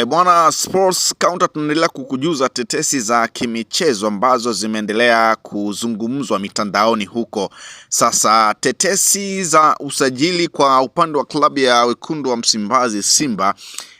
Bwana Sports Counter, tunaendelea kukujuza tetesi za kimichezo ambazo zimeendelea kuzungumzwa mitandaoni huko. Sasa tetesi za usajili kwa upande wa klabu ya wekundu wa Msimbazi Simba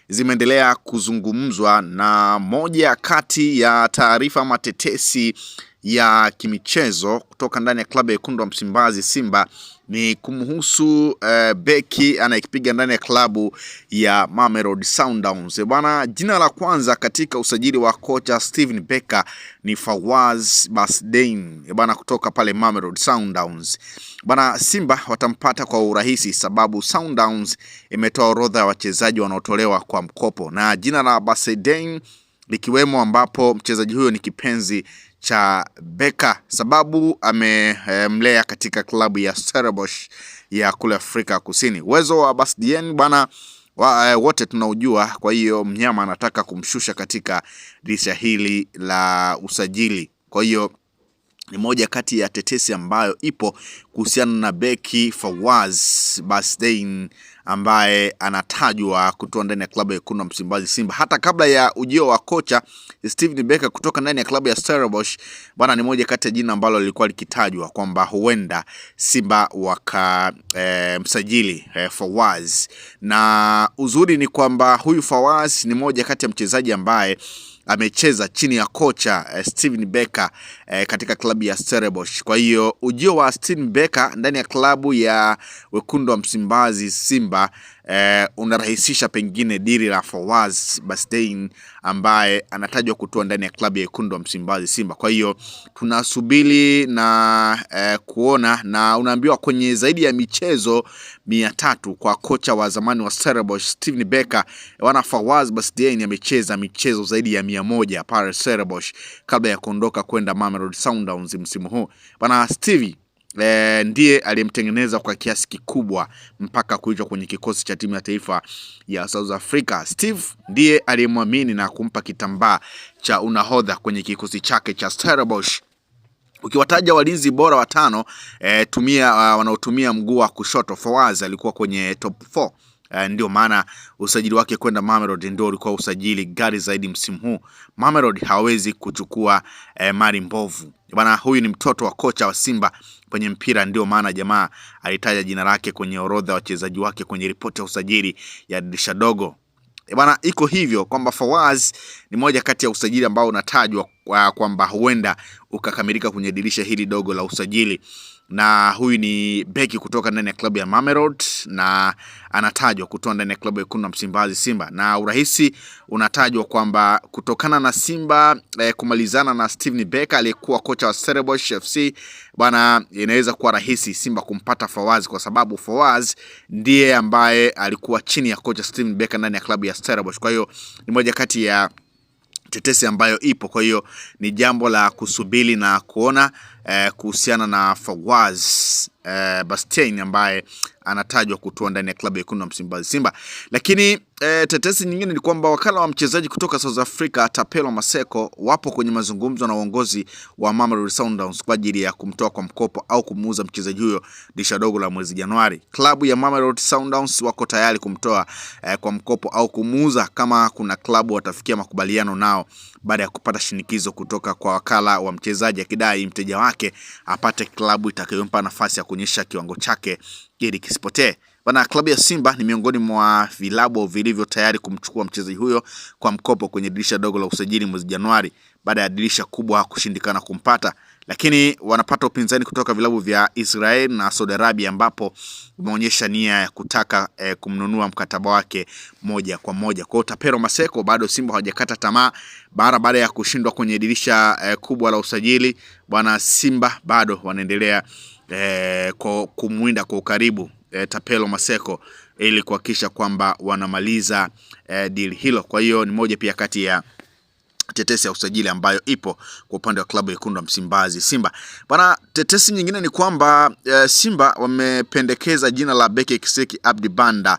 zimeendelea kuzungumzwa, na moja kati ya taarifa ama tetesi ya kimichezo kutoka ndani ya klabu ya wekundu wa Msimbazi Simba ni kumhusu beki anayekipiga ndani ya klabu ya Mamelodi Sundowns. Bwana, jina la kwanza katika usajili wa kocha Steven Becker ni Fawaz Basdein bwana, kutoka pale Mamelodi Sundowns. Bwana, Simba watampata kwa urahisi sababu Sundowns imetoa orodha ya wachezaji wanaotolewa kwa mkopo na jina la Basdein likiwemo, ambapo mchezaji huyo ni kipenzi cha Becker sababu amemlea katika klabu ya Stellenbosch ya kule Afrika Kusini. Uwezo wa Basdein bwana wote tunaujua, kwa hiyo mnyama anataka kumshusha katika dirisha hili la usajili. Kwa hiyo ni moja kati ya tetesi ambayo ipo kuhusiana na beki Fawaz Basdein ambaye anatajwa kutoa ndani ya klabu ya wekundu wa Msimbazi Simba. Hata kabla ya ujio wa kocha Steven Becker kutoka ndani ya klabu ya Stellenbosch bwana, ni moja kati ya jina ambalo lilikuwa likitajwa kwamba huenda Simba waka msajili Fawaz, na uzuri ni kwamba huyu Fawaz ni moja kati ya mchezaji ambaye amecheza chini ya kocha Steven Becker katika klabu ya Stellenbosch. Kwa hiyo ujio wa Steven Becker ndani ya klabu ya wekundu wa Msimbazi Simba unarahisisha pengine dili la Fawaz Basdein ambaye anatajwa kutoa ndani ya klabu ya wekundu wa Msimbazi Simba. Kwa hiyo tunasubiri na kuona, na unaambiwa kwenye zaidi ya michezo 300 kwa kocha wa zamani wa Stellenbosch Steven Becker, wana Fawaz Basdein amecheza michezo zaidi ya 100 pale Stellenbosch kabla ya kuondoka kwenda Mamelodi Sundowns msimu huu. Bwana Stevie ndiye aliyemtengeneza kwa kiasi kikubwa mpaka kuitwa kwenye kikosi cha timu ya taifa ya South Africa. Steve ndiye aliyemwamini na kumpa kitambaa cha unahodha kwenye kikosi chake cha Stellenbosch. Ukiwataja walinzi bora watano wanaotumia mguu wa kushoto, Fawaz alikuwa kwenye top 4. Ndio maana usajili wake kwenda Mamelodi ndio ulikuwa usajili gari zaidi msimu huu. Mamelodi hawezi kuchukua mali mbovu bwana. Huyu ni mtoto wa kocha wa Simba kwenye mpira, ndio maana jamaa alitaja jina lake kwenye orodha ya wachezaji wake kwenye ripoti ya usajili ya dirisha dogo bwana. Iko hivyo kwamba Fawaz ni moja kati ya usajili ambao unatajwa kwamba huenda ukakamilika kwenye dirisha hili dogo la usajili, na huyu ni beki kutoka ndani ya klabu ya Mamelodi na anatajwa kutoa ndani ya klabu ya wekundu wa Msimbazi Simba, na urahisi unatajwa kwamba kutokana na Simba kumalizana na Steven Becker aliyekuwa kocha wa Stellenbosch FC bwana, inaweza kuwa rahisi Simba kumpata Fawaz kwa sababu Fawaz ndiye ambaye alikuwa chini ya kocha Steven Becker ndani ya klabu ya Stellenbosch. Kwa hiyo ni moja kati ya tetesi ambayo ipo, kwa hiyo ni jambo la kusubiri na kuona kuhusiana na Fawaz Basdein ambaye anatajwa kutoa ndani ya klabu ya wekundu wa Msimbazi Simba. Lakini tetesi nyingine ni kwamba wakala wa mchezaji kutoka South Africa Tapelo Maseko wapo kwenye mazungumzo na uongozi wa Mamelodi Sundowns kwa ajili ya kumtoa kwa mkopo au kumuuza mchezaji huyo dirisha dogo la mwezi Januari. Klabu ya Mamelodi Sundowns wako tayari kumtoa kwa mkopo au kumuuza kama kuna klabu watafikia makubaliano nao baada ya kupata shinikizo kutoka kwa wakala wa mchezaji akidai mteja wake apate klabu itakayompa nafasi ya kuonyesha kiwango chake ili kisipotee. Bwana, klabu ya Simba ni miongoni mwa vilabu vilivyo tayari kumchukua mchezaji huyo kwa mkopo kwenye dirisha dogo la usajili mwezi Januari baada ya dirisha kubwa kushindikana kumpata, lakini wanapata upinzani kutoka vilabu vya Israel na Saudi Arabia ambapo umeonyesha nia ya kutaka kumnunua mkataba wake moja kwa moja. Kwa Tapelo Maseko bado Simba hawajakata tamaa baada ya kushindwa kwenye dirisha kubwa la usajili. Bwana, Simba bado wanaendelea kumwinda kwa ukaribu Tapelo Maseko ili kuhakikisha kwamba wanamaliza deal hilo. Kwa hiyo ni moja pia kati ya tetesi ya usajili ambayo ipo kwa upande wa klabu ya wekundu wa Msimbazi Simba. Bana, tetesi nyingine ni kwamba Simba wamependekeza jina la beki Kisiki Abdi Banda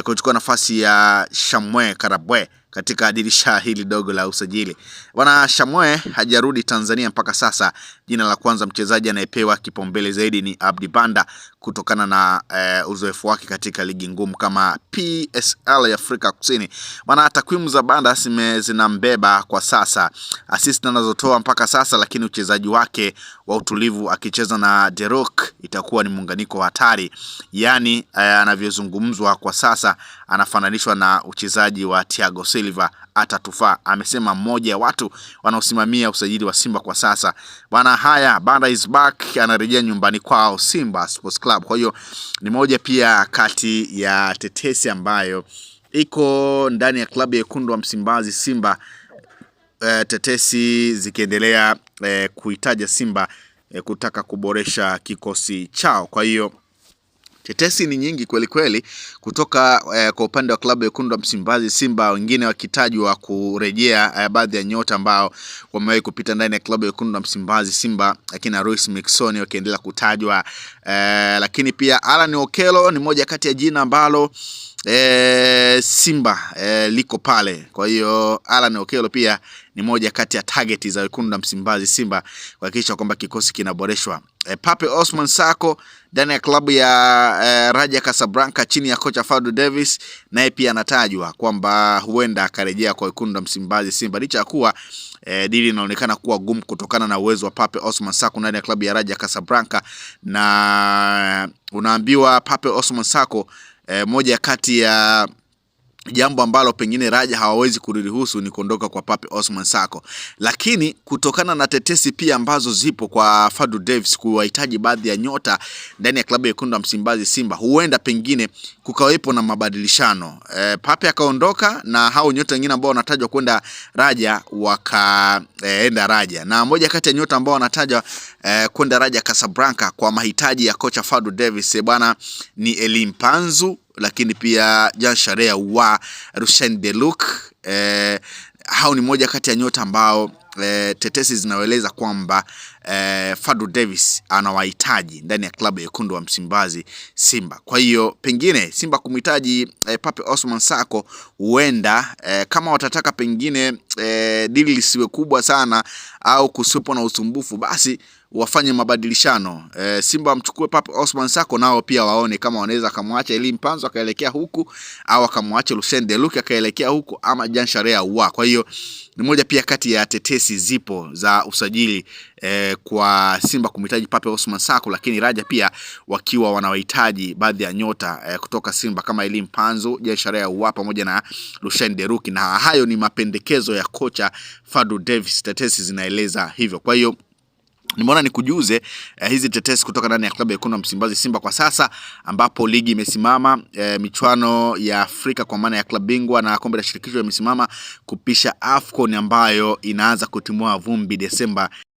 kuchukua nafasi ya Shamwe Karabwe katika dirisha hili dogo la usajili. Bwana Shamwe hajarudi Tanzania mpaka sasa. Jina la kwanza mchezaji anayepewa kipaumbele zaidi ni Abdi Banda kutokana na uzoefu wake katika ligi ngumu kama PSL ya Afrika Kusini. Bwana, takwimu za Banda zinambeba kwa sasa, assist anazotoa mpaka sasa, lakini uchezaji wake wa utulivu akicheza na Derok itakuwa ni muunganiko wa hatari. Yani anavyozungumzwa kwa sasa anafananishwa na uchezaji wa Thiago Silva atatufaa, amesema mmoja wa watu wanaosimamia usajili wa Simba kwa sasa. Bwana, haya Banda is back, anarejea nyumbani kwao Simba Sports Club. Kwa hiyo ni moja pia kati ya tetesi ambayo iko ndani ya klabu ya Wekundu wa Msimbazi Simba, tetesi zikiendelea kuitaja Simba kutaka kuboresha kikosi chao. Kwa hiyo tetesi ni nyingi kweli kweli kutoka kwa upande wa klabu ya Wekundu wa Msimbazi Simba, wengine wakitajwa kurejea, baadhi ya nyota ambao wamewahi kupita ndani ya klabu ya Wekundu wa Msimbazi Simba, lakini Royce Mixon wakiendelea kutajwa, lakini pia Alan Okello ni moja kati ya jina ambalo Simba liko pale. Kwa hiyo Alan Okello pia ni moja kati ya target za Wekundu wa Msimbazi Simba kuhakikisha kwamba kikosi kinaboreshwa. Pape Osman Sako ndani ya klabu ya Raja Casablanca chini ya kocha Fadlu Davis, naye pia anatajwa kwamba huenda akarejea kwa Wekundu wa Msimbazi Simba, licha ya kuwa dili inaonekana kuwa gumu kutokana na uwezo wa Pape Osman Sako ndani ya klabu ya Raja Casablanca. Na unaambiwa Pape Osman Sako, moja kati ya jambo ambalo pengine Raja hawawezi kuruhusu ni kuondoka kwa Pape Osman Sako, lakini kutokana na tetesi pia ambazo zipo kwa Fadlu Davis kuwahitaji baadhi ya nyota ndani ya klabu ya Wekundu wa Msimbazi Simba, huenda pengine kukawepo na mabadilishano, Pape akaondoka na hao nyota wengine ambao wanatajwa kwenda Raja wakaenda Raja, na moja kati ya nyota ambao wanatajwa kwenda Raja Casablanca kwa mahitaji ya kocha Fadlu Davis bwana ni Elie Mpanzu, lakini pia Jean Sharea wa Rushen Deluk. Hao ni moja kati ya nyota ambao tetesi zinaeleza kwamba Fadlu Davis anawahitaji ndani ya klabu ya Wekundu wa Msimbazi Simba. Kwa hiyo pengine Simba kumhitaji Pape Osman Sako, huenda kama watataka pengine dili lisiwe kubwa sana au kusipo na usumbufu, basi wafanye mabadilishano. Simba wamchukue Pape Osman Sako, nao pia waone kama wanaweza kumwacha Elie Mpanzu akaelekea huku, au akamwacha Rushen Deluk akaelekea huku, ama Jean Sharea wa. Kwa hiyo ni moja pia kati ya tetesi zipo za usajili kwa Simba kumhitaji Pape Osman Sako, lakini Raja pia wakiwa wanawahitaji baadhi ya nyota kutoka Simba kama Elie Mpanzu, Jean Sharea wa pamoja na Rushen Deluk, na hayo ni mapendekezo ya kocha Fadlu Davis, tetesi zinaeleza hivyo. Kwa hiyo nimeona nikujuze hizi tetesi kutoka ndani ya klabu ya Wekundu wa Msimbazi Simba kwa sasa, ambapo ligi imesimama, michuano ya Afrika kwa maana ya klabu bingwa na kombe la shirikisho imesimama kupisha AFCON ambayo inaanza kutimua vumbi Desemba